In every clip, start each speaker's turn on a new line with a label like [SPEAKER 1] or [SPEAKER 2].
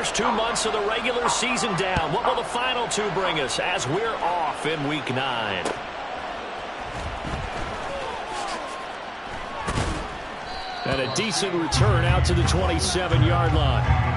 [SPEAKER 1] first 2 months of the regular season down. What will the final 2 bring us as we're off in Week 9? And a decent return out to the 27-yard line.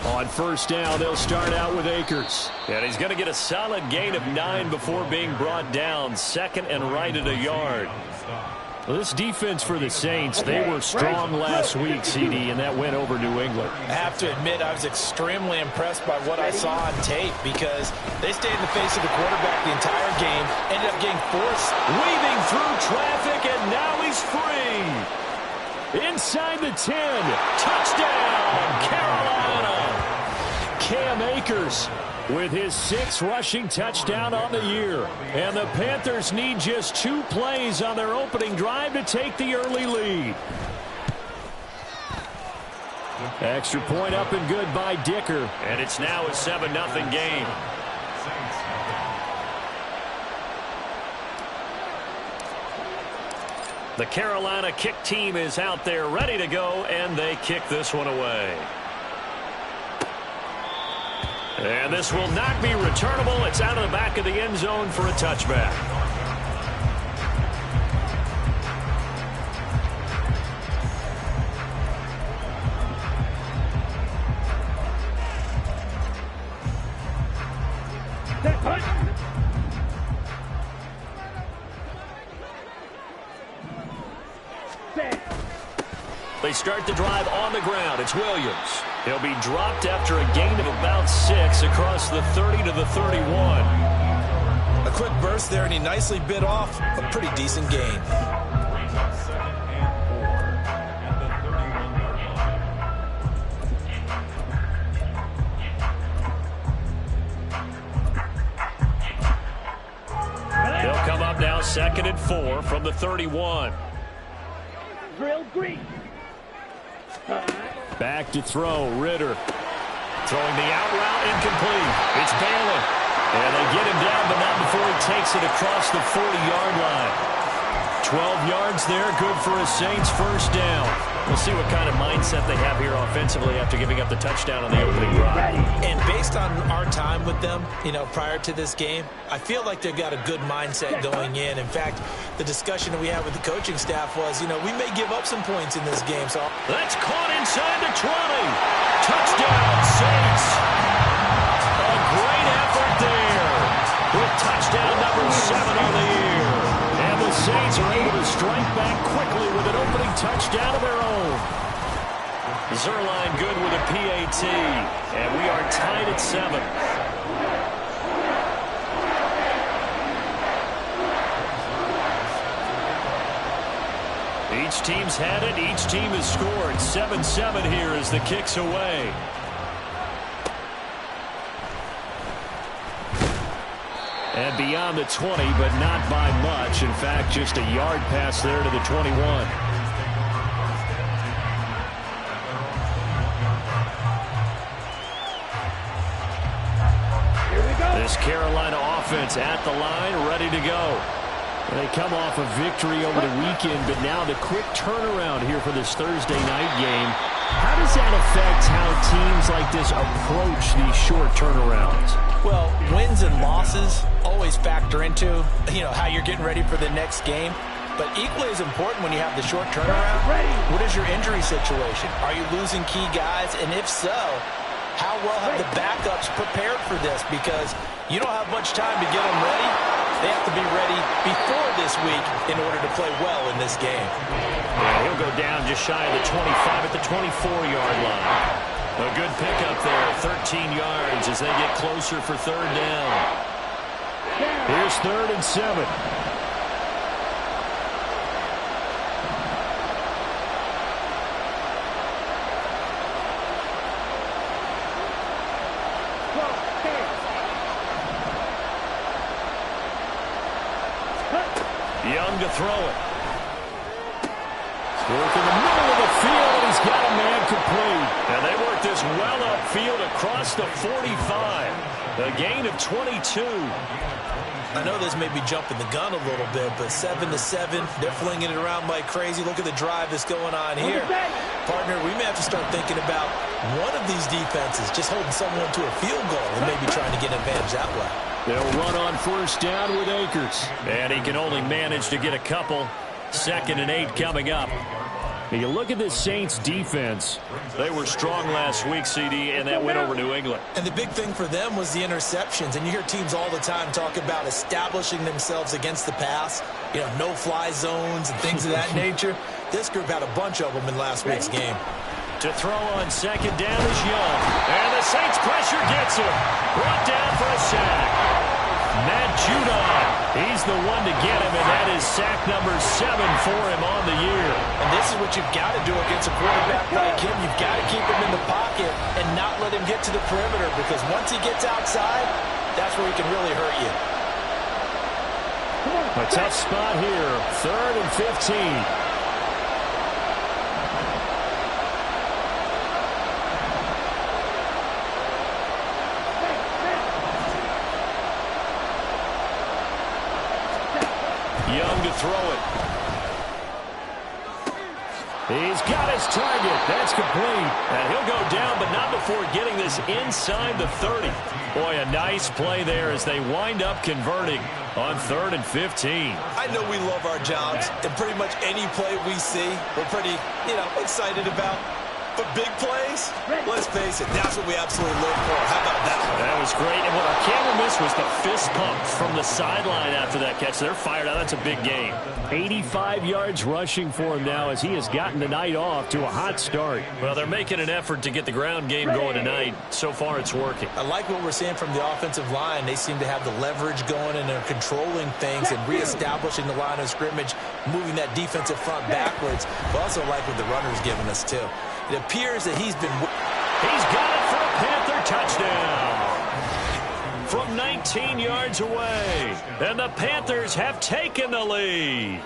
[SPEAKER 1] On first down, they'll start out with Akers. And he's going to get a solid gain of 9 before being brought down. Second and right at a yard. Well, this defense for the Saints, they were strong last week, CD, and that went over New England.
[SPEAKER 2] I have to admit, I was extremely impressed by what I saw on tape because they stayed in the face of the quarterback the entire game, ended up getting forced.
[SPEAKER 1] Weaving through traffic, and now he's free. Inside the 10. Touchdown, Carolina. Cam Akers with his 6th rushing touchdown on the year. And the Panthers need just 2 plays on their opening drive to take the early lead. Extra point up and good by Dicker. And it's now a 7-0 game. The Carolina kick team is out there ready to go, and they kick this one away. And this will not be returnable. It's out of the back of the end zone for a touchback. They start the drive on the ground. It's Williams. He'll be dropped after a gain of about 6 across the 30 to the 31.
[SPEAKER 2] A quick burst there, and he nicely bit off a pretty decent gain.
[SPEAKER 1] They'll come up now 2nd and 4 from the 31.
[SPEAKER 3] Drill green.
[SPEAKER 1] Back to throw, Ritter. Throwing the out route, incomplete. It's Bailey. And they get him down, but not before he takes it across the 40-yard line. 12 yards there, good for a Saints first down. We'll see what kind of mindset they have here offensively after giving up the touchdown on the opening drive.
[SPEAKER 2] And based on our time with them, prior to this game, I feel like they've got a good mindset going in. In fact, the discussion that we had with the coaching staff was, we may give up some points in this game. So
[SPEAKER 1] that's caught inside the 20. Touchdown, Saints. A great effort there with touchdown number 7 on the year. And the Saints are able to strike back quickly with an opening touchdown of their own. Zerline good with a PAT. And we are tied at 7. Each team's had it. Each team has scored. 7-7 here as the kick's away. And beyond the 20, but not by much. In fact, just a yard pass there to the 21.
[SPEAKER 3] Here we go.
[SPEAKER 1] This Carolina offense at the line, ready to go. They come off a victory over the weekend, but now the quick turnaround here for this Thursday night game. How does that affect how teams like this approach these short turnarounds?
[SPEAKER 2] Well, wins and losses always factor into, how you're getting ready for the next game. But equally as important when you have the short turnaround, what is your injury situation? Are you losing key guys? And if so, how well have the backups prepared for this? Because you don't have much time to get them ready. They have to be ready before this week in order to play well in this game.
[SPEAKER 1] Yeah, he'll go down just shy of the 25 at the 24-yard line. A good pickup there, 13 yards as they get closer for third down. Here's 3rd and 7. Young to throw it. Work in the middle of the field, and he's got a man complete. And they work this well upfield across the 45. A gain of 22.
[SPEAKER 2] I know this may be jumping the gun a little bit, but 7-7, they're flinging it around like crazy. Look at the drive that's going on here. Partner, we may have to start thinking about one of these defenses just holding someone to a field goal and maybe trying to get an advantage that way.
[SPEAKER 1] They'll run on first down with Akers. And he can only manage to get a couple. 2nd and 8 coming up. Now you look at this Saints defense. They were strong last week, CD, and that went over New England.
[SPEAKER 2] And the big thing for them was the interceptions. And you hear teams all the time talk about establishing themselves against the pass. No-fly zones and things of that nature. This group had a bunch of them in last week's game.
[SPEAKER 1] To throw on 2nd down is Young. And the Saints pressure gets him. Brought down for a sack. Matt Judon, he's the one to get him, and that is sack number 7 for him on the year.
[SPEAKER 2] And this is what you've got to do against a quarterback like him. You've got to keep him in the pocket and not let him get to the perimeter, because once he gets outside, that's where he can really hurt you.
[SPEAKER 1] A tough spot here, 3rd and 15. Young to throw it. He's got his target. That's complete. And he'll go down, but not before getting this inside the 30. Boy, a nice play there as they wind up converting on 3rd and 15.
[SPEAKER 2] I know we love our jobs, and pretty much any play we see, we're pretty, excited about. But big plays, let's face it, that's what we absolutely live for. How about that one?
[SPEAKER 1] That was great. And what our camera missed was the fist pump from the sideline after that catch. They're fired out. That's a big game. 85 yards rushing for him now as he has gotten the night off to a hot start. Well, they're making an effort to get the ground game going tonight. So far, it's working.
[SPEAKER 2] I like what we're seeing from the offensive line. They seem to have the leverage going, and they're controlling things and reestablishing the line of scrimmage, moving that defensive front backwards. But also like what the runner's giving us, too. It appears that he's
[SPEAKER 1] got it for a Panther touchdown from 19 yards away. And the Panthers have taken the lead.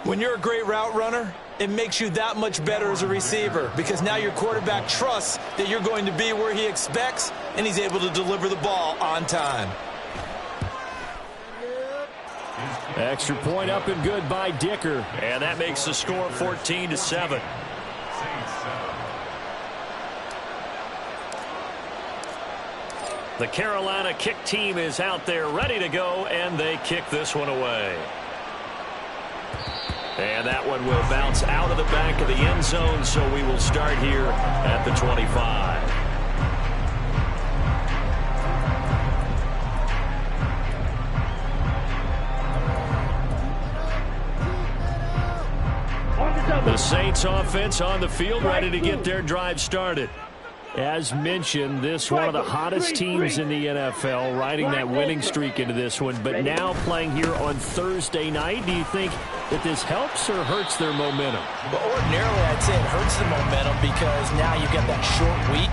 [SPEAKER 2] When you're a great route runner, it makes you that much better as a receiver, because now your quarterback trusts that you're going to be where he expects, and he's able to deliver the ball on time.
[SPEAKER 1] Extra point up and good by Dicker. And that makes the score 14-7. The Carolina kick team is out there ready to go, and they kick this one away. And that one will bounce out of the back of the end zone, so we will start here at the 25. The Saints offense on the field, ready to get their drive started. As mentioned, this one of the hottest teams in the NFL, riding that winning streak into this one, but now playing here on Thursday night. Do you think that this helps or hurts their momentum?
[SPEAKER 2] Well, ordinarily, I'd say it hurts the momentum because now you get that short week.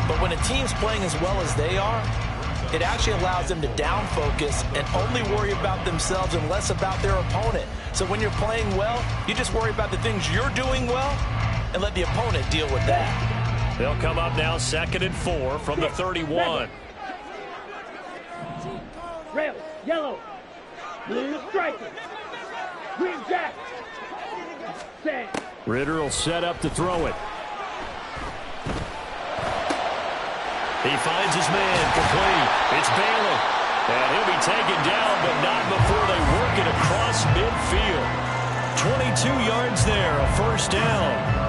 [SPEAKER 2] But when a team's playing as well as they are, it actually allows them to down focus and only worry about themselves and less about their opponent. So when you're playing well, you just worry about the things you're doing well and let the opponent deal with that.
[SPEAKER 1] They'll come up now 2nd and 4 from the 31.
[SPEAKER 3] Red, yellow, blue striker, green jack. Set.
[SPEAKER 1] Ritter will set up to throw it. He finds his man, complete. It's Bailey. And he'll be taken down, but not before they work it across midfield. 22 yards there, a first down.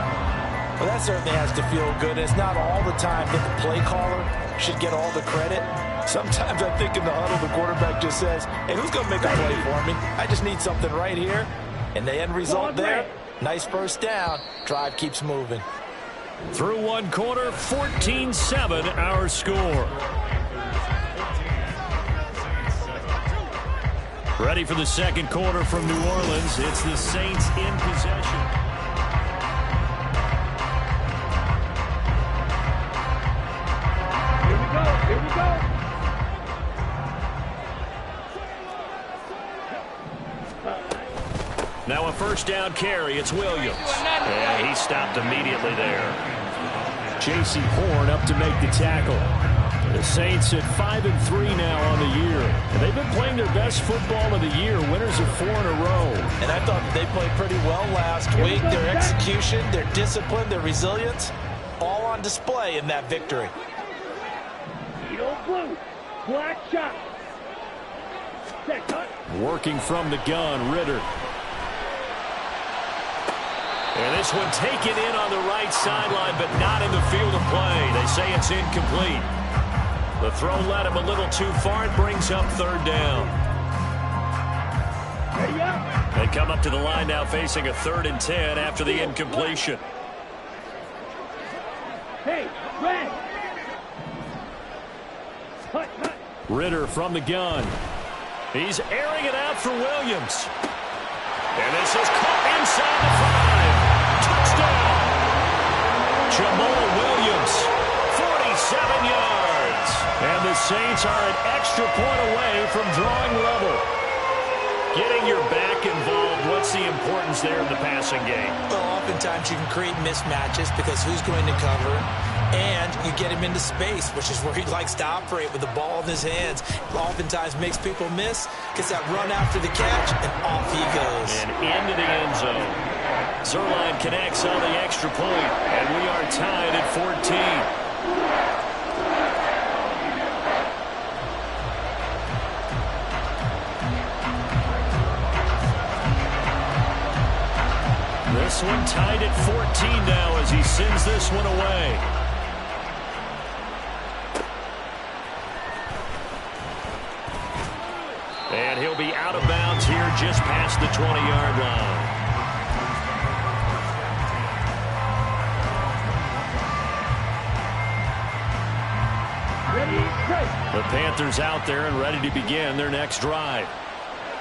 [SPEAKER 2] Well, that certainly has to feel good. It's not all the time that the play caller should get all the credit. Sometimes I think in the huddle, the quarterback just says, hey, who's going to make a play for me? I just need something right here. And the end result there, nice first down. Drive keeps moving.
[SPEAKER 1] Through one quarter, 14-7 our score. Ready for the second quarter from New Orleans. It's the Saints in possession.
[SPEAKER 3] Here we go.
[SPEAKER 1] Now a first down carry. It's Williams. And he stopped immediately there. J.C. Horn up to make the tackle. The Saints at 5-3 now on the year. And they've been playing their best football of the year. Winners of 4 in a row. And
[SPEAKER 2] I thought they played pretty well last week. Their execution, their discipline, their resilience, all on display in that victory.
[SPEAKER 3] Blue, black shot.
[SPEAKER 1] Working from the gun, Ritter. And this one taken in on the right sideline, but not in the field of play. They say it's incomplete. The throw led him a little too far. It brings up third down. They come up to the line now facing a 3rd and 10 after the incompletion.
[SPEAKER 3] Hey, red.
[SPEAKER 1] Ritter from the gun. He's airing it out for Williams. And this is caught inside the 5. Touchdown. Jamal Williams, 47 yards. And the Saints are an extra point away from drawing level. Getting your back involved, what's the importance there in the passing game?
[SPEAKER 2] Well, oftentimes you can create mismatches because who's going to cover? And you get him into space, which is where he likes to operate with the ball in his hands. Oftentimes makes people miss, gets that run after the catch, and off he goes.
[SPEAKER 1] And into the end zone. Zerline connects on the extra point, and we are tied at 14. This one tied at 14 now as he sends this one away. And he'll be out of bounds here just past the 20-yard line. The Panthers out there and ready to begin their next drive.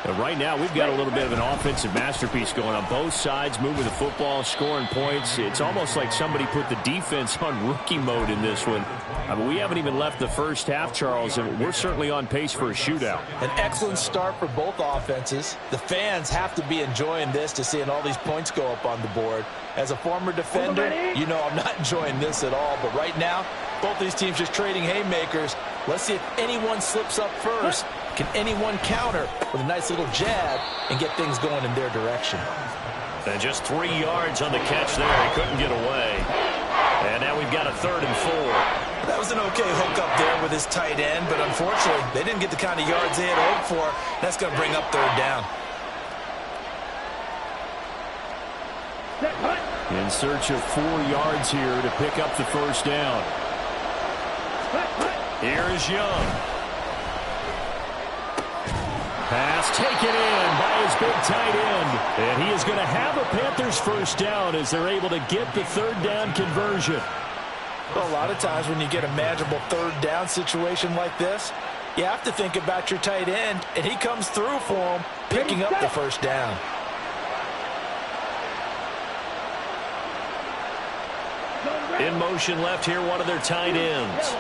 [SPEAKER 1] But right now, we've got a little bit of an offensive masterpiece going on. Both sides moving the football, scoring points. It's almost like somebody put the defense on rookie mode in this one. I mean, we haven't even left the first half, Charles, and we're certainly on pace for a shootout.
[SPEAKER 2] An excellent start for both offenses. The fans have to be enjoying this to seeing all these points go up on the board. As a former defender, you know I'm not enjoying this at all. But right now, both these teams just trading haymakers. Let's see if anyone slips up first. Can anyone counter with a nice little jab and get things going in their direction?
[SPEAKER 1] And just 3 yards on the catch there. He couldn't get away. And now we've got a 3rd and 4.
[SPEAKER 2] That was an okay hook up there with his tight end, but unfortunately, they didn't get the kind of yards they had hoped for. That's going to bring up 3rd down.
[SPEAKER 1] In search of 4 yards here to pick up the 1st down. Here is Young. Pass taken in by his big tight end. And he is going to have a Panthers 1st down as they're able to get the 3rd down conversion.
[SPEAKER 2] Well, a lot of times when you get a manageable 3rd down situation like this, you have to think about your tight end, and he comes through for him, picking up the 1st down.
[SPEAKER 1] In motion left here, one of their tight ends.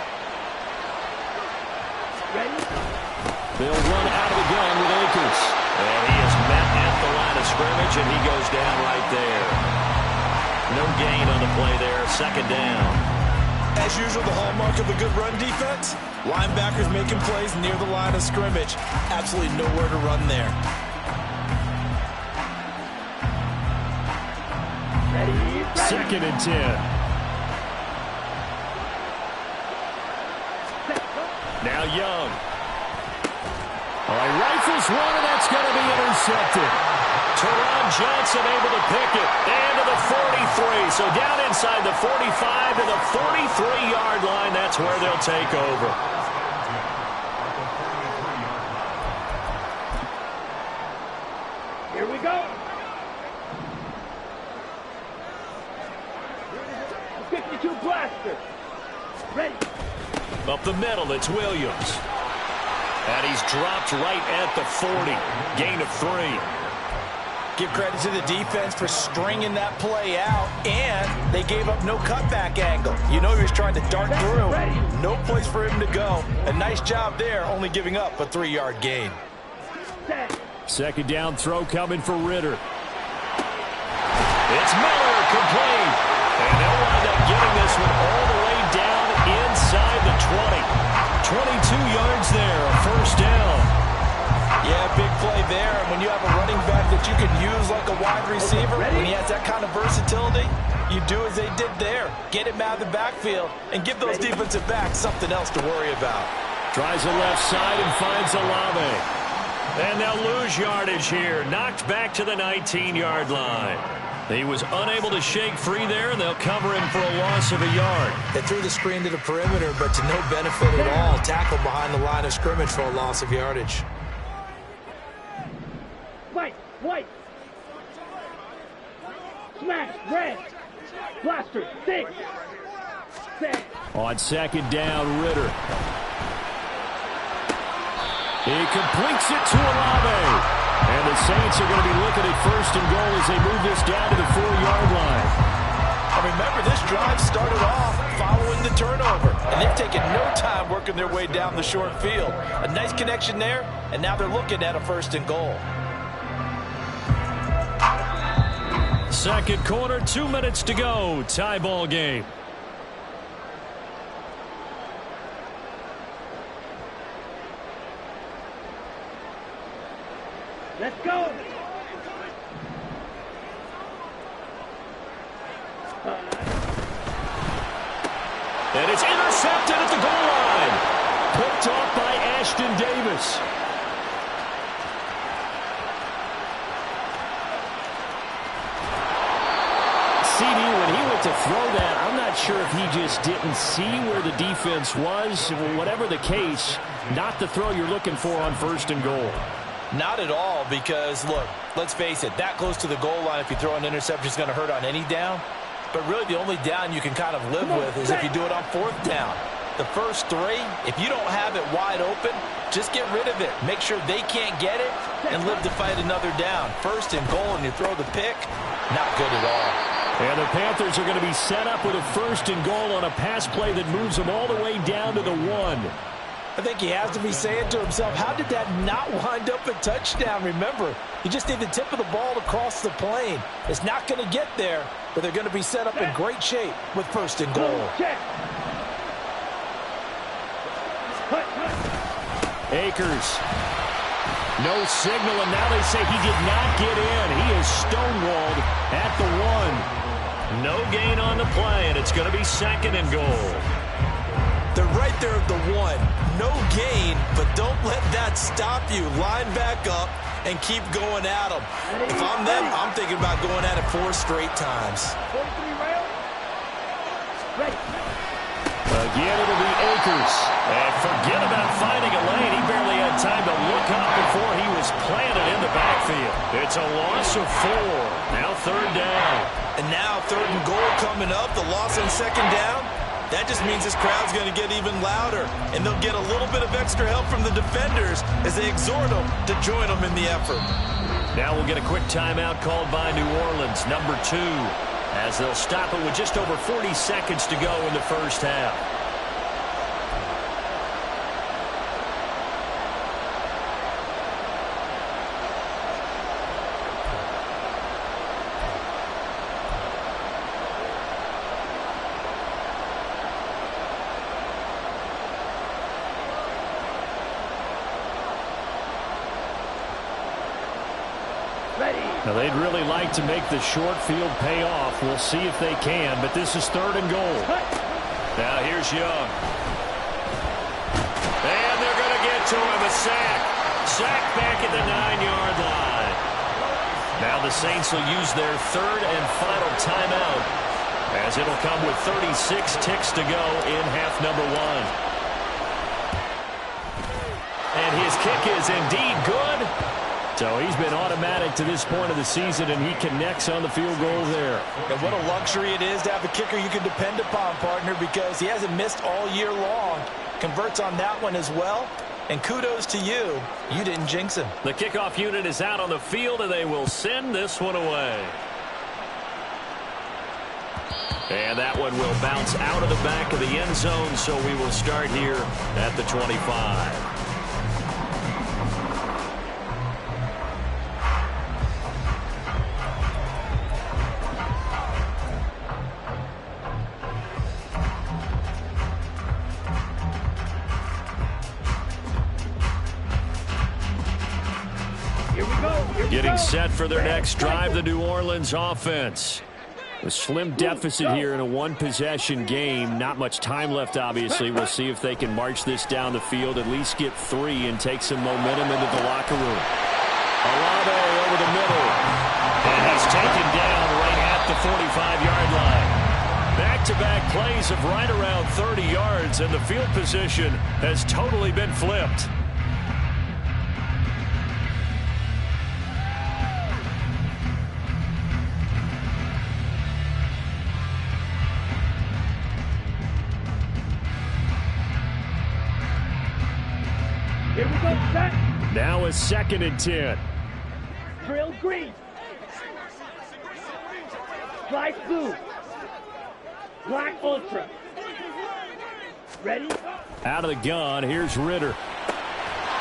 [SPEAKER 1] They'll run out of the gun with Akers. And he is met at the line of scrimmage, and he goes down right there. No gain on the play there, 2nd down.
[SPEAKER 2] As usual, the hallmark of a good run defense, linebackers making plays near the line of scrimmage. Absolutely nowhere to run there.
[SPEAKER 3] Ready.
[SPEAKER 1] 2nd and 10. Now Young. All right, rifles one, and that's going to be intercepted. Teron Johnson able to pick it. And to the 43. So down inside the 45 to the 43-yard line. That's where they'll take over.
[SPEAKER 3] Here we go. 52 blaster. Ready.
[SPEAKER 1] Up the middle, it's Williams. And he's dropped right at the 40. Gain of 3.
[SPEAKER 2] Give credit to the defense for stringing that play out, and they gave up no cutback angle. You know he was trying to dart through. No place for him to go. A nice job there, only giving up a 3-yard gain.
[SPEAKER 1] 2nd down throw coming for Ritter. It's Miller, complete. And they'll wind up getting this one all the way down inside the 20. 22 yards there, a 1st down.
[SPEAKER 2] Yeah, big play there. And when you have a running back that you can use like a wide receiver, when he has that kind of versatility, you do as they did there. Get him out of the backfield and give those defensive backs something else to worry about.
[SPEAKER 1] Tries the left side and finds Olave. And they'll lose yardage here. Knocked back to the 19-yard line. He was unable to shake free there, and they'll cover him for a loss of a yard.
[SPEAKER 2] They threw the screen to the perimeter, but to no benefit at all. Tackled behind the line of scrimmage for a loss of yardage.
[SPEAKER 3] White. Smash. Red. Blaster. 6.
[SPEAKER 1] On 2nd down, Ritter. He completes it to Olave. And the Saints are going to be looking at 1st and goal as they move this down to the 4-yard line.
[SPEAKER 2] And remember, this drive started off following the turnover. And they've taken no time working their way down the short field. A nice connection there, and now they're looking at a 1st and goal.
[SPEAKER 1] 2nd quarter, 2 minutes to go. Tie ball game.
[SPEAKER 3] Let's go.
[SPEAKER 1] And it's intercepted at the goal line. Picked off by Ashton Davis. CD, when he went to throw that, I'm not sure if he just didn't see where the defense was. Whatever the case, not the throw you're looking for on 1st and goal.
[SPEAKER 2] Not at all, because, look, let's face it, that close to the goal line, if you throw an interception, is going to hurt on any down. But really, the only down you can kind of live with is if you do it on 4th down. The first 3, if you don't have it wide open, just get rid of it. Make sure they can't get it and live to fight another down. 1st and goal, and you throw the pick, not good at all.
[SPEAKER 1] And the Panthers are going to be set up with a 1st and goal on a pass play that moves them all the way down to the 1.
[SPEAKER 2] I think he has to be saying to himself, how did that not wind up a touchdown? Remember, you just need the tip of the ball to cross the plane. It's not going to get there, but they're going to be set up in great shape with 1st and goal.
[SPEAKER 1] Akers. No signal, and now they say he did not get in. He is stonewalled at the 1. No gain on the play, and it's going to be 2nd and goal.
[SPEAKER 2] They're right there at the 1. No gain, but don't let that stop you. Line back up and keep going at them. If I'm them, I'm thinking about going at it 4 straight times.
[SPEAKER 3] 43 rail. Ready.
[SPEAKER 1] Again, it'll be Akers. And forget about finding a lane. He barely had time to look up before he was planted in the backfield. It's a loss of 4. Now 3rd down.
[SPEAKER 2] And now 3rd and goal coming up. The loss on 2nd down. That just means this crowd's going to get even louder. And they'll get a little bit of extra help from the defenders as they exhort them to join them in the effort.
[SPEAKER 1] Now we'll get a quick timeout called by New Orleans, number 2. As they'll stop it with just over 40 seconds to go in the first half. Now, they'd really like to make the short field pay off. We'll see if they can, but this is 3rd and goal. Now, here's Young. And they're going to get to him, a sack. Sack back at the 9-yard line. Now the Saints will use their 3rd and final timeout, as it'll come with 36 ticks to go in half number 1. And his kick is indeed good. So he's been automatic to this point of the season, and he connects on the field goal there.
[SPEAKER 2] And what a luxury it is to have a kicker you can depend upon, partner, because he hasn't missed all year long. Converts on that one as well. And kudos to you. You didn't jinx him.
[SPEAKER 1] The kickoff unit is out on the field, and they will send this one away. And that one will bounce out of the back of the end zone, so we will start here at the 25. Getting set for their next drive, the New Orleans offense. A slim deficit here in a one-possession game. Not much time left, obviously. We'll see if they can march this down the field, at least get 3, and take some momentum into the locker room. Olave over the middle. And he's taken down right at the 45-yard line. Back-to-back plays of right around 30 yards, and the field position has totally been flipped.
[SPEAKER 3] Here we go, set.
[SPEAKER 1] Now a 2nd and 10.
[SPEAKER 3] Drill green. Fly blue. Black ultra. Ready?
[SPEAKER 1] Out of the gun, here's Ritter.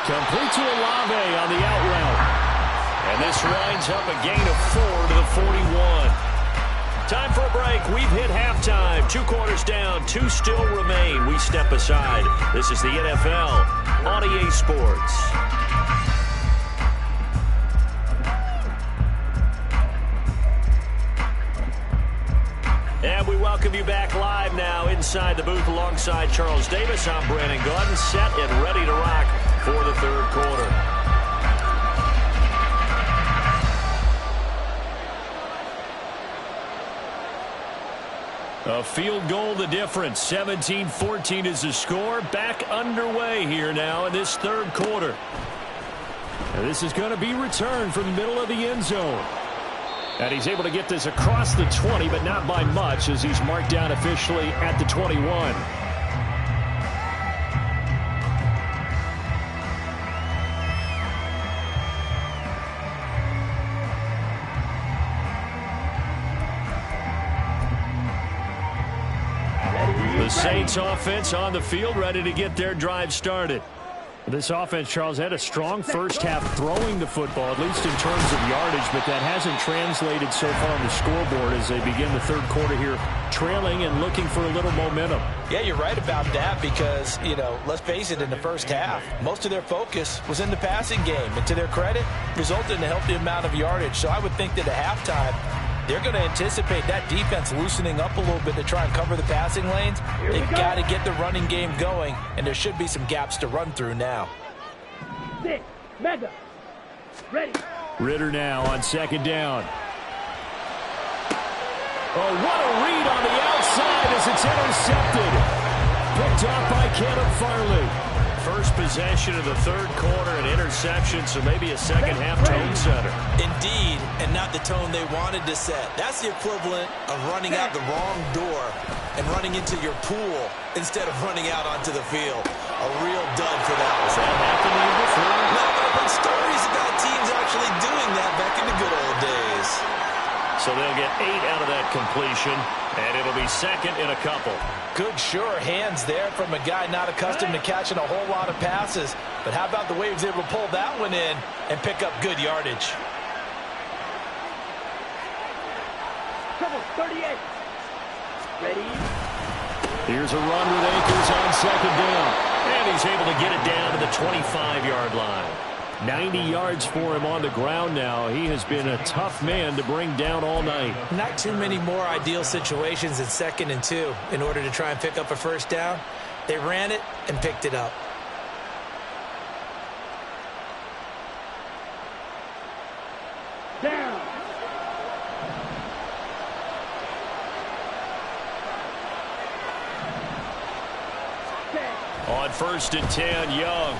[SPEAKER 1] Complete to Olave on the out route. And this winds up a gain of 4 to the 41. Time for a break. We've hit halftime. 2 quarters down, 2 still remain. We step aside. This is the NFL on EA Sports. And we welcome you back live now inside the booth alongside Charles Davis. I'm Brandon Gordon, set and ready to rock for the 3rd quarter. A field goal the difference. 17-14 is the score. Back underway here now in this 3rd quarter. And this is going to be returned from the middle of the end zone. And he's able to get this across the 20, but not by much, as he's marked down officially at the 21. The Saints offense on the field, ready to get their drive started. This offense, Charles, had a strong first half throwing the football, at least in terms of yardage, but that hasn't translated so far on the scoreboard as they begin the third quarter here, trailing and looking for a little momentum.
[SPEAKER 2] Yeah, you're right about that because, let's face it, in the first half, most of their focus was in the passing game. And to their credit, resulted in a healthy amount of yardage. So I would think that at halftime, they're going to anticipate that defense loosening up a little bit to try and cover the passing lanes. They've got to get the running game going, and there should be some gaps to run through now.
[SPEAKER 3] Six, Mega, ready.
[SPEAKER 1] Ritter now on second down. Oh, what a read on the outside as it's intercepted. Picked off by Caleb Farley. First possession of the third quarter, an interception, so maybe a second half tone setter.
[SPEAKER 2] Indeed, and not the tone they wanted to set. That's the equivalent of running out the wrong door and running into your pool instead of running out onto the field. A real dud for that one.
[SPEAKER 1] Has that happened to you before?
[SPEAKER 2] No, but I've heard stories about teams actually doing that back in the good old days.
[SPEAKER 1] So they'll get 8 out of that completion, and it'll be second in a couple.
[SPEAKER 2] Good, sure hands there from a guy not accustomed to catching a whole lot of passes. But how about the way he was able to pull that one in and pick up good yardage?
[SPEAKER 3] Trouble, 38. Ready.
[SPEAKER 1] Here's a run with Akers on second down. And he's able to get it down to the 25-yard line. 90 yards for him on the ground now. He has been a tough man to bring down all night.
[SPEAKER 2] Not too many more ideal situations in 2nd and 2 in order to try and pick up a first down. They ran it and picked it up.
[SPEAKER 3] Down.
[SPEAKER 1] On 1st and 10, Young.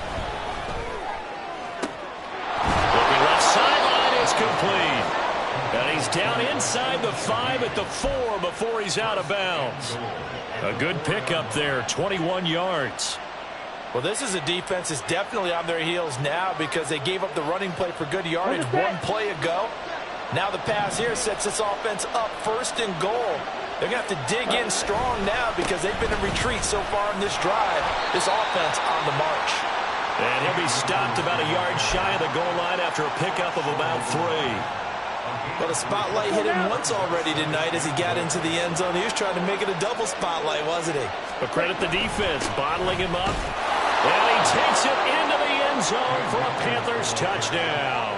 [SPEAKER 1] Looking left sideline, it's complete. And he's down inside the 5 at the 4 before he's out of bounds. A good pickup there, 21 yards.
[SPEAKER 2] Well, this is a defense that's definitely on their heels now because they gave up the running play for good yardage one play ago. Now the pass here sets this offense up 1st and goal. They're going to have to dig in strong now because they've been in retreat so far in this drive. This offense on the march.
[SPEAKER 1] And he'll be stopped about a yard shy of the goal line after a pickup of about 3.
[SPEAKER 2] Well, the spotlight hit him once already tonight as he got into the end zone. He was trying to make it a double spotlight, wasn't he?
[SPEAKER 1] But credit the defense, bottling him up. And he takes it into the end zone for a Panthers touchdown.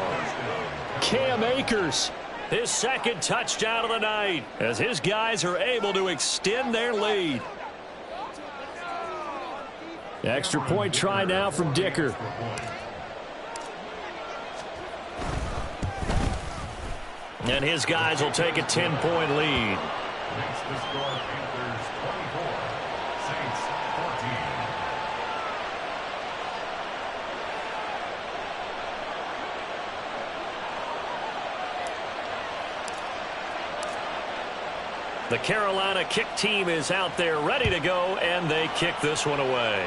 [SPEAKER 1] Cam Akers, his 2nd touchdown of the night, as his guys are able to extend their lead. Extra point try now from Dicker. And his guys will take a 10-point lead.
[SPEAKER 4] Next to score, Panthers 24, Saints 14.
[SPEAKER 1] The Carolina kick team is out there ready to go, and they kick this one away.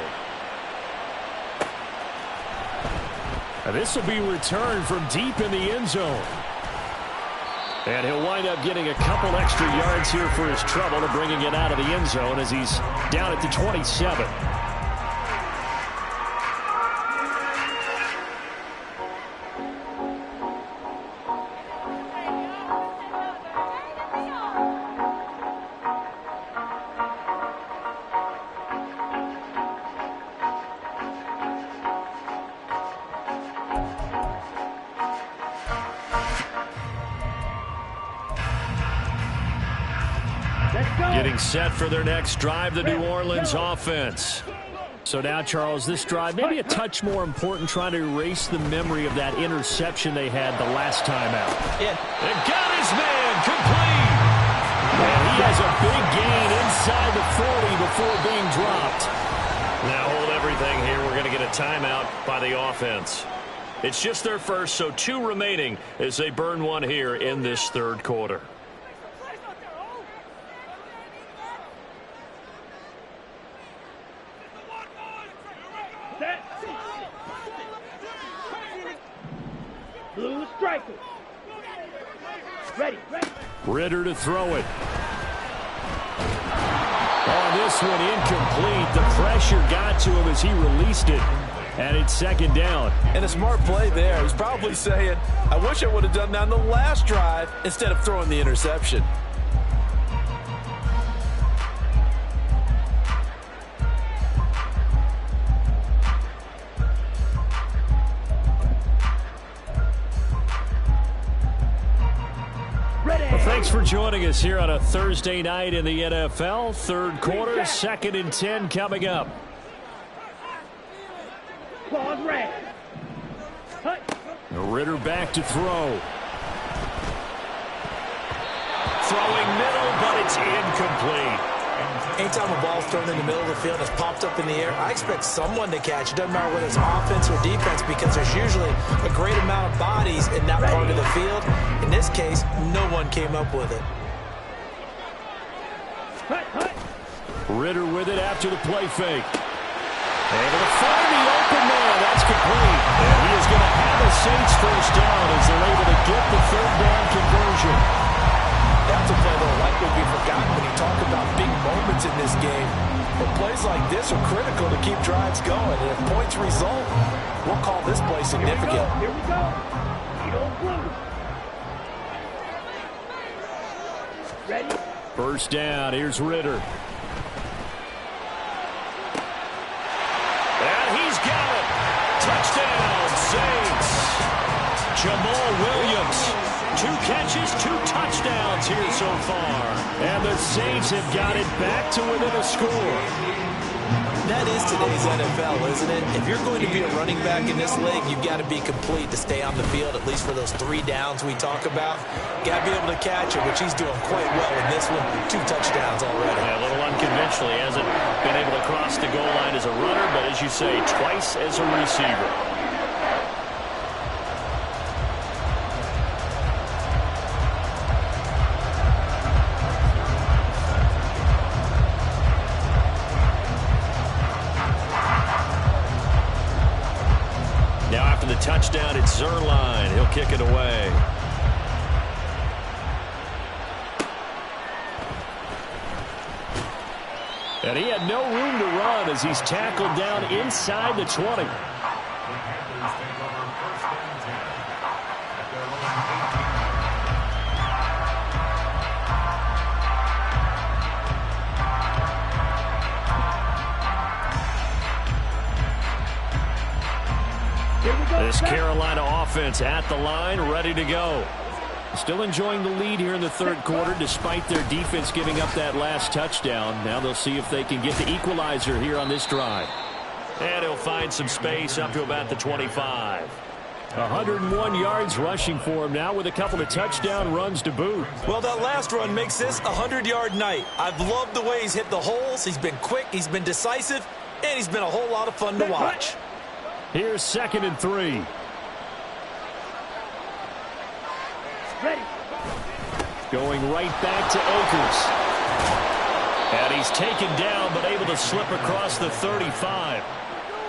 [SPEAKER 1] And this will be returned from deep in the end zone. And he'll wind up getting a couple extra yards here for his trouble to bringing it out of the end zone as he's down at the 27. Getting set for their next drive, the New Orleans offense. So now, Charles, this drive maybe a touch more important, trying to erase the memory of that interception they had the last time out.
[SPEAKER 2] Yeah.
[SPEAKER 1] And got his man complete. And he has a big gain inside the 40 before being dropped. Now hold everything here. We're going to get a timeout by the offense. It's just their first, so 2 remaining as they burn one here in this third quarter.
[SPEAKER 3] Blue striker. Ready.
[SPEAKER 1] Ritter to throw it. On this one, incomplete. The pressure got to him as he released it. And it's second down.
[SPEAKER 2] And a smart play there. He's probably saying, I wish I would have done that on the last drive instead of throwing the interception.
[SPEAKER 1] Well, thanks for joining us here on a Thursday night in the NFL. Third quarter, 2nd and 10 coming up.
[SPEAKER 3] Claws red.
[SPEAKER 1] Ritter back to throw. Throwing middle, but it's incomplete.
[SPEAKER 2] Anytime a ball's thrown in the middle of the field and it's popped up in the air, I expect someone to catch. It doesn't matter whether it's offense or defense because there's usually a great amount of bodies in that part of the field. In this case, no one came up with it.
[SPEAKER 1] Ritter with it after the play fake. Able to find the open man. That's complete. And he is going to have a Saints first down as they're able to get the third down conversion.
[SPEAKER 2] That's a play that will likely be forgotten when you talk about big moments in this game. But plays like this are critical to keep drives going. And if points result, we'll call this play significant.
[SPEAKER 3] Here we go. Eagles blue. Ready?
[SPEAKER 1] First down. Here's Ritter. Got it. Touchdown, Saints. Jamal Williams. 2 catches, 2 touchdowns here so far. And the Saints have got it back to within a score.
[SPEAKER 2] That is today's NFL, isn't it? If you're going to be a running back in this league, you've got to be complete to stay on the field, at least for those 3 downs we talk about. Got to be able to catch it, which he's doing quite well in this one. 2 touchdowns already.
[SPEAKER 1] Yeah, a little unconventional. He hasn't been able to cross the goal line as a runner, but as you say, twice as a receiver. Touchdown at Zerline. He'll kick it away. And he had no room to run as he's tackled down inside the 20. This Carolina offense at the line, ready to go. Still enjoying the lead here in the third quarter despite their defense giving up that last touchdown. Now they'll see if they can get the equalizer here on this drive. And he'll find some space up to about the 25. 101 yards rushing for him now with a couple of touchdown runs to boot.
[SPEAKER 2] Well, that last run makes this a 100-yard night. I've loved the way he's hit the holes. He's been quick, he's been decisive, and he's been a whole lot of fun to watch.
[SPEAKER 1] Here's 2nd and 3.
[SPEAKER 3] Ready.
[SPEAKER 1] Going right back to Akers. And he's taken down but able to slip across the 35.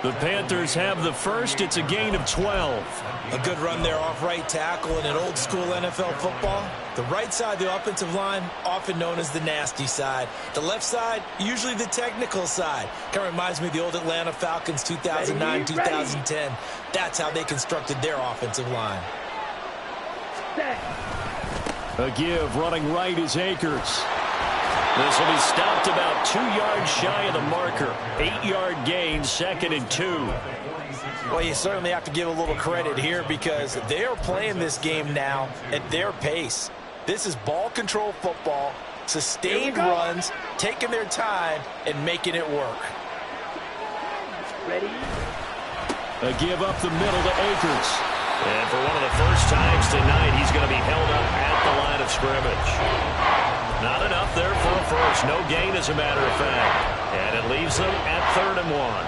[SPEAKER 1] The Panthers have the first. It's a gain of 12.
[SPEAKER 2] A good run there off right tackle in an old school NFL football. The right side, the offensive line, often known as the nasty side. The left side, usually the technical side. Kind of reminds me of the old Atlanta Falcons 2009, 2010. That's how they constructed their offensive line.
[SPEAKER 1] A give running right is Akers. This will be stopped about 2 yards shy of the marker. 8-yard gain, 2nd and 2.
[SPEAKER 2] Well, you certainly have to give a little credit here because they are playing this game now at their pace. This is ball control football, sustained runs, taking their time, and making it work.
[SPEAKER 3] Ready?
[SPEAKER 1] A give up the middle to Akers. And for one of the first times tonight, he's going to be held up at the line of scrimmage. Not enough there for a first. No gain, as a matter of fact. And it leaves them at 3rd and 1.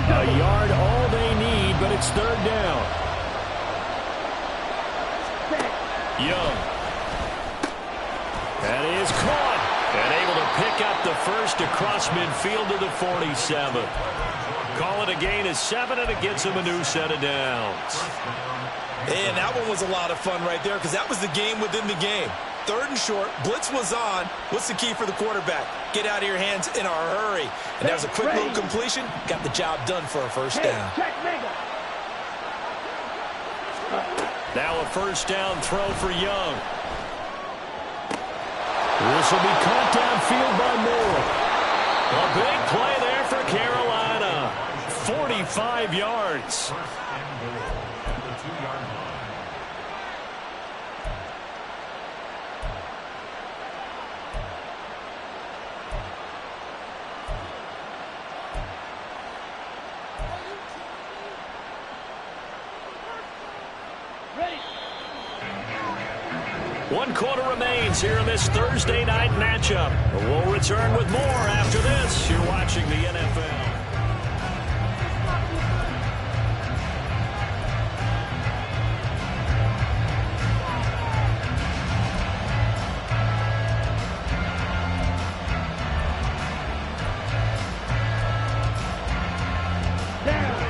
[SPEAKER 1] A yard, all they need, but it's 3rd down. Young. That is caught. And able to pick up the first across midfield to the 47. Call it a gain of 7, and it gets him a new set of downs.
[SPEAKER 2] And that one was a lot of fun right there because that was the game within the game. 3rd and short, blitz was on. What's the key for the quarterback? Get out of your hands in a hurry. And there's a quick little completion. Got the job done for a first down.
[SPEAKER 1] Now a first down throw for Young. This will be caught downfield by Moore. A big play there for Carolina. 45 yards. One quarter remains here in this Thursday night matchup. We'll return with more after this. You're watching the NFL.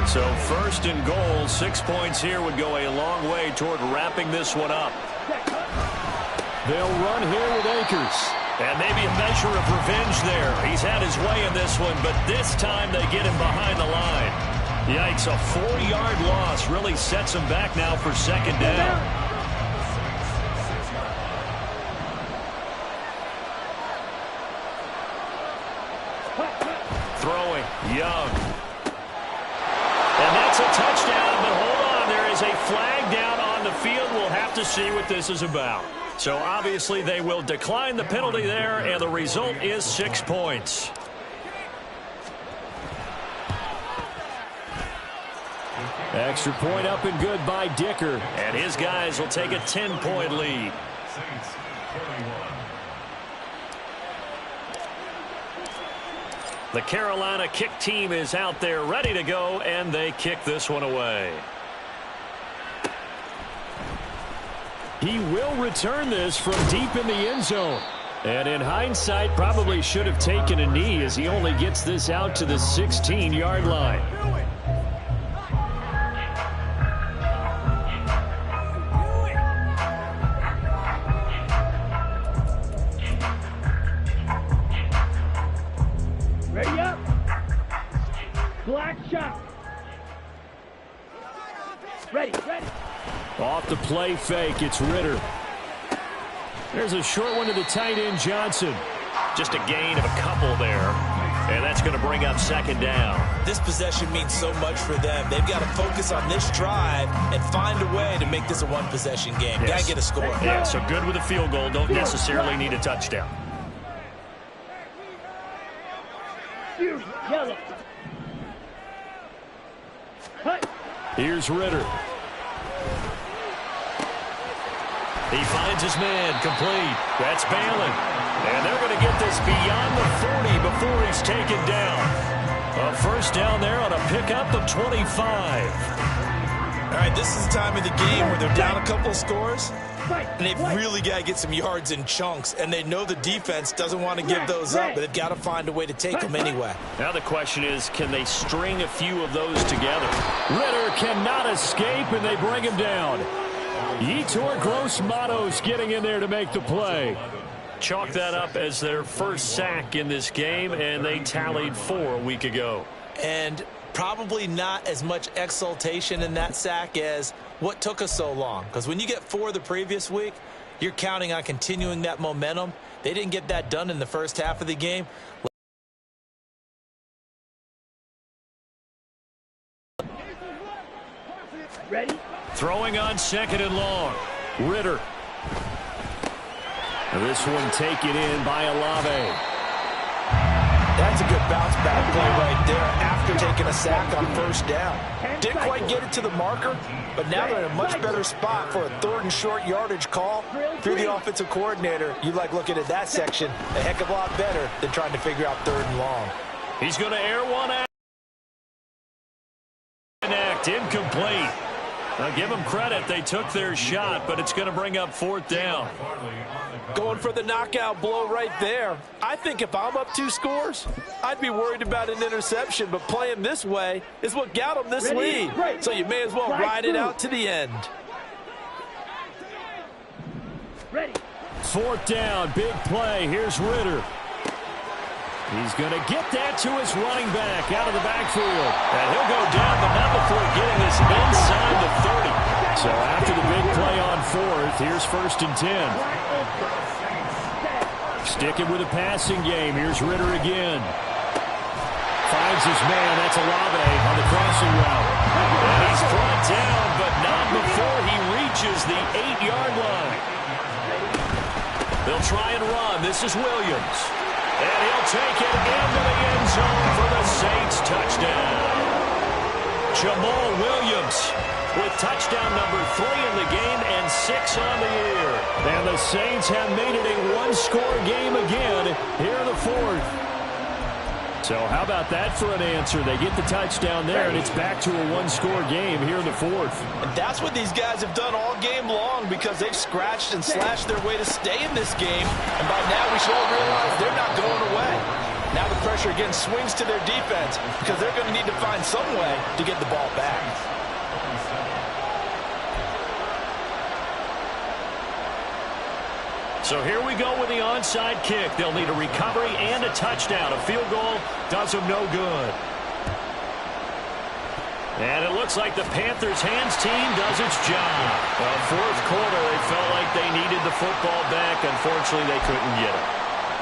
[SPEAKER 1] So 1st and goal, 6 points here would go a long way toward wrapping this one up. They'll run here with Akers. And maybe a measure of revenge there. He's had his way in this one, but this time they get him behind the line. Yikes, a 4-yard loss really sets him back now for 2nd down. Throwing, Young. And that's a touchdown, but hold on, there is a flag down on the field. We'll have to see what this is about. So obviously they will decline the penalty there, and the result is 6 points. Extra point up and good by Dicker, and his guys will take a 10-point lead. The Carolina kick team is out there ready to go, and they kick this one away. He will return this from deep in the end zone. And in hindsight, probably should have taken a knee as he only gets this out to the 16-yard line.
[SPEAKER 3] Ready up. Black shot. Ready.
[SPEAKER 1] Off the play fake, it's Ritter. There's a short one to the tight end, Johnson. Just a gain of a couple there. And that's going to bring up 2nd down.
[SPEAKER 2] This possession means so much for them. They've got to focus on this drive and find a way to make this a one-possession game.
[SPEAKER 1] Yes.
[SPEAKER 2] Got to get a score.
[SPEAKER 1] Yeah, so good with a field goal. Don't necessarily need a touchdown.
[SPEAKER 3] Yellow.
[SPEAKER 1] Here's Ritter. He finds his man, complete. That's Balin. And they're going to get this beyond the 40 before he's taken down. A first down there on a pickup of 25.
[SPEAKER 2] All right, this is the time of the game where they're down a couple of scores, and they've really got to get some yards in chunks, and they know the defense doesn't want to give those up, but they've got to find a way to take them anyway.
[SPEAKER 1] Now the question is, can they string a few of those together? Ritter cannot escape, and they bring him down. Yetur Gross-Matos getting in there to make the play. Chalk that up as their first sack in this game, and they tallied 4 a week ago.
[SPEAKER 2] And probably not as much exultation in that sack as what took us so long. Because when you get 4 the previous week, you're counting on continuing that momentum. They didn't get that done in the first half of the game.
[SPEAKER 3] Ready?
[SPEAKER 1] Throwing on 2nd and long. Ritter. This one taken in by Olave.
[SPEAKER 2] That's a good bounce-back play right there after taking a sack on first down. Didn't quite get it to the marker, but now they're in a much better spot for a 3rd and short yardage call. Through the offensive coordinator, you like looking at that section a heck of a lot better than trying to figure out 3rd and long.
[SPEAKER 1] He's going to air one out. Incomplete. Now give them credit. They took their shot, but it's going to bring up 4th down.
[SPEAKER 5] Going for the knockout blow right there. I think if I'm up 2 scores, I'd be worried about an interception, but playing this way is what got them this lead. So you may as well ride it out to the end.
[SPEAKER 3] Ready.
[SPEAKER 1] 4th down, big play. Here's Ritter. He's going to get that to his running back out of the backfield. And he'll go down, but not before getting this inside the 30. So after the big play on 4th, here's 1st and 10. Sticking with a passing game. Here's Ritter again. Finds his man. That's Olave on the crossing route. And he's brought down, but not before he reaches the 8-yard line. They'll try and run. This is Williams. And he'll take it into the end zone for the Saints touchdown. Jamal Williams with touchdown number 3 in the game and 6 on the year. And the Saints have made it a one-score game again here in the 4th. So how about that for an answer? They get the touchdown there, and it's back to a one-score game here in the 4th.
[SPEAKER 2] And that's what these guys have done all game long because they've scratched and slashed their way to stay in this game. And by now we should all realize they're not going away. Now the pressure again swings to their defense because they're going to need to find some way to get the ball back.
[SPEAKER 1] So here we go with the onside kick. They'll need a recovery and a touchdown. A field goal does them no good. And it looks like the Panthers' hands team does its job. Well, 4th quarter, they felt like they needed the football back. Unfortunately, they couldn't get it.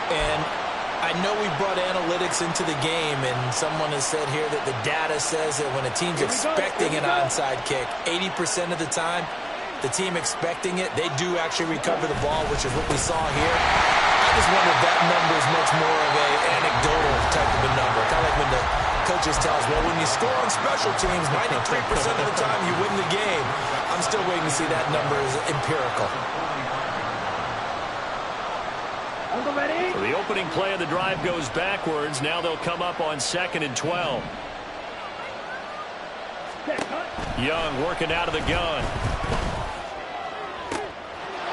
[SPEAKER 2] And I know we brought analytics into the game, and someone has said here that the data says that when a team's expecting an onside kick, 80% of the time, the team expecting it, they do actually recover the ball, which is what we saw here. I just wonder if that number is much more of an anecdotal type of a number. Kind of like when the coaches tell us, well, when you score on special teams, 93% of the time you win the game. I'm still waiting to see that number is empirical.
[SPEAKER 1] So the opening play of the drive goes backwards. Now they'll come up on 2nd and 12. Young working out of the gun.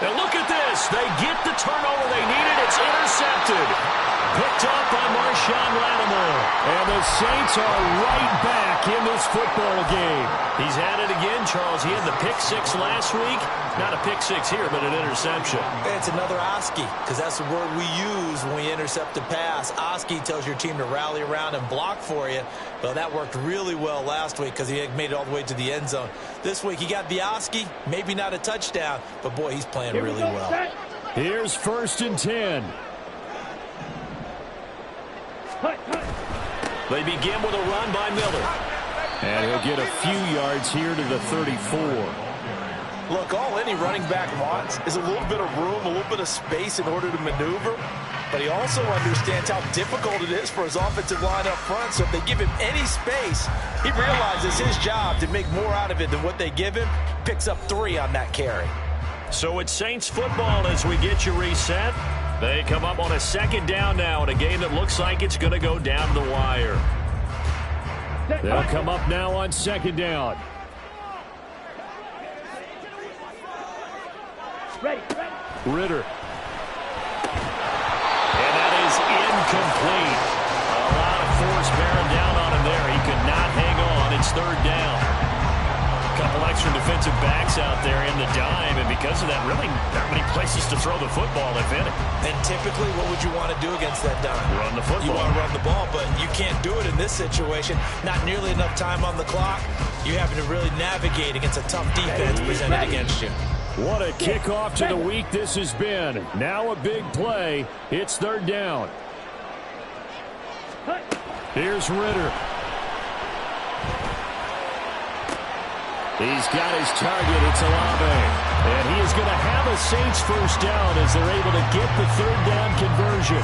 [SPEAKER 1] And look at this. They get the turnover they needed. It's intercepted. Picked up by Marshawn Lattimore. And the Saints are right back in this football game. He's at it again, Charles. He had the pick 6 last week. Not a pick 6 here, but an interception.
[SPEAKER 2] It's another Oski, because that's the word we use when we intercept a pass. Oski tells your team to rally around and block for you. Well, that worked really well last week because he made it all the way to the end zone. This week he got the Oski, maybe not a touchdown, but boy, he's playing really well.
[SPEAKER 1] Here's 1st and 10. They begin with a run by Miller. And he'll get a few yards here to the 34.
[SPEAKER 2] Look, all any running back wants is a little bit of room, a little bit of space in order to maneuver. But he also understands how difficult it is for his offensive line up front. So if they give him any space, he realizes his job to make more out of it than what they give him. Picks up 3 on that carry.
[SPEAKER 1] So it's Saints football as we get you reset. They come up on a 2nd down now in a game that looks like it's going to go down to the wire. They'll come up now on 2nd down. Ritter. And that is incomplete. A lot of force bearing down on him there. He could not hang on. It's 3rd down. A couple extra defensive backs out there in the dime, and because of that, really not many places to throw the football, if any.
[SPEAKER 2] And typically, what would you want to do against that dime?
[SPEAKER 1] Run the football.
[SPEAKER 2] You want to run the ball, but you can't do it in this situation. Not nearly enough time on the clock. You having to really navigate against a tough defense presented against you.
[SPEAKER 1] What a kickoff to the week this has been. Now a big play. It's 3rd down. Here's Ritter. He's got his target. It's Olave. And he is going to have a Saints 1st down as they're able to get the 3rd down conversion.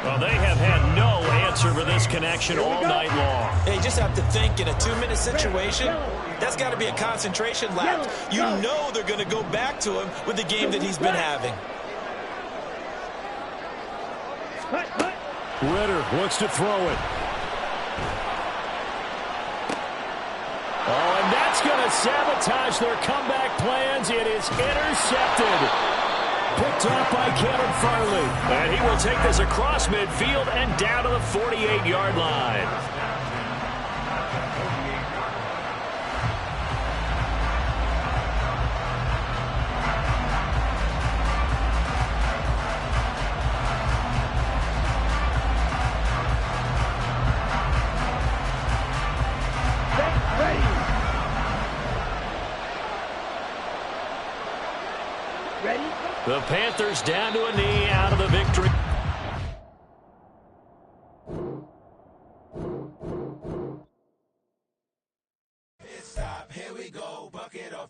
[SPEAKER 1] Well, they have had no answer for this connection all night long.
[SPEAKER 2] They just have to think in a 2-minute situation, that's got to be a concentration lapse. You know they're going to go back to him with the game that he's been having.
[SPEAKER 1] Ritter looks to throw it. Oh, and that's going to sabotage their comeback plans. It is intercepted. Picked off by Kevin Farley. And he will take this across midfield and down to the 48-yard line.
[SPEAKER 3] Ready?
[SPEAKER 1] The Panthers down to a knee out of the victory.
[SPEAKER 6] Stop, here we go, bucket of